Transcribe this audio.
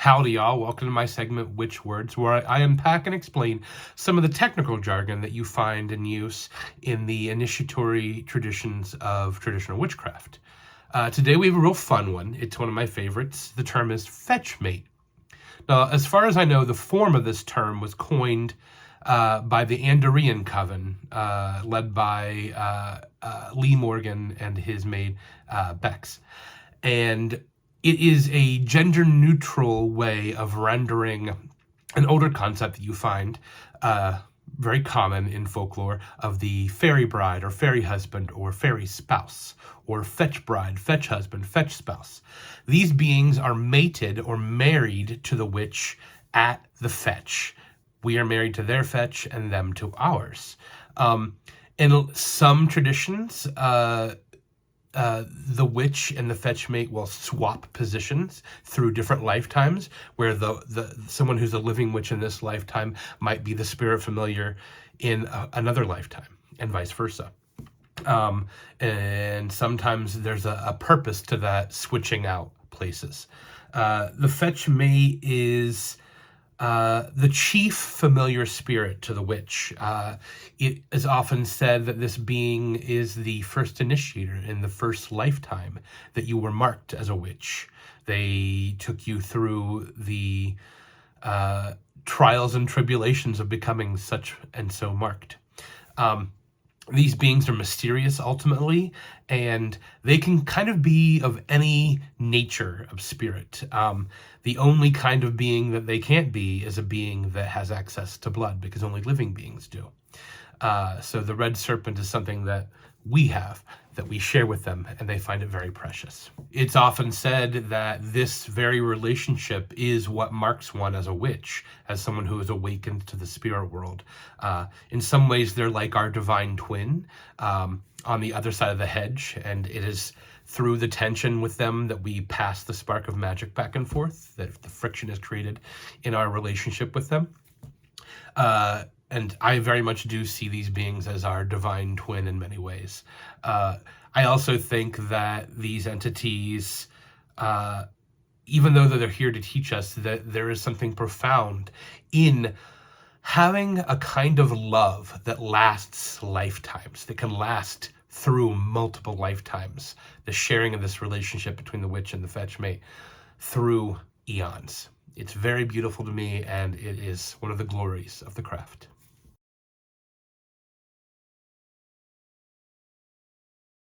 Howdy y'all, welcome to my segment Witch Words, where I unpack and explain some of the technical jargon that you find in use in the initiatory traditions of traditional witchcraft. Today we have a real fun one. It's one of my favorites. The term is fetch mate. Now, as far as I know, the form of this term was coined by the Andorian coven, led by Lee Morgan and his maid Bex. And it is a gender-neutral way of rendering an older concept that you find very common in folklore of the fairy bride or fairy husband or fairy spouse, or fetch bride, fetch husband, fetch spouse. These beings are mated or married to the witch at the fetch. We are married to their fetch and them to ours. In some traditions, the witch and the fetch mate will swap positions through different lifetimes, where the someone who's a living witch in this lifetime might be the spirit familiar in another lifetime, and vice versa. And sometimes there's a purpose to that switching out places. The fetch mate is the chief familiar spirit to the witch. It is often said that this being is the first initiator in the first lifetime that you were marked as a witch. They took you through the trials and tribulations of becoming such and so marked. These beings are mysterious ultimately, and they can kind of be of any nature of spirit. The only kind of being that they can't be is a being that has access to blood, because only living beings do. So the red serpent is something that we have, that we share with them, and they find it very precious. It's often said that this very relationship is what marks one as a witch, as someone who is awakened to the spirit world. In some ways, they're like our divine twin on the other side of the hedge, and it is through the tension with them that we pass the spark of magic back and forth, that the friction is created in our relationship with them. And I very much do see these beings as our divine twin in many ways. I also think that these entities, even though they're here to teach us, that there is something profound in having a kind of love that lasts lifetimes, that can last through multiple lifetimes, the sharing of this relationship between the witch and the fetch mate through eons. It's very beautiful to me, and it is one of the glories of the craft.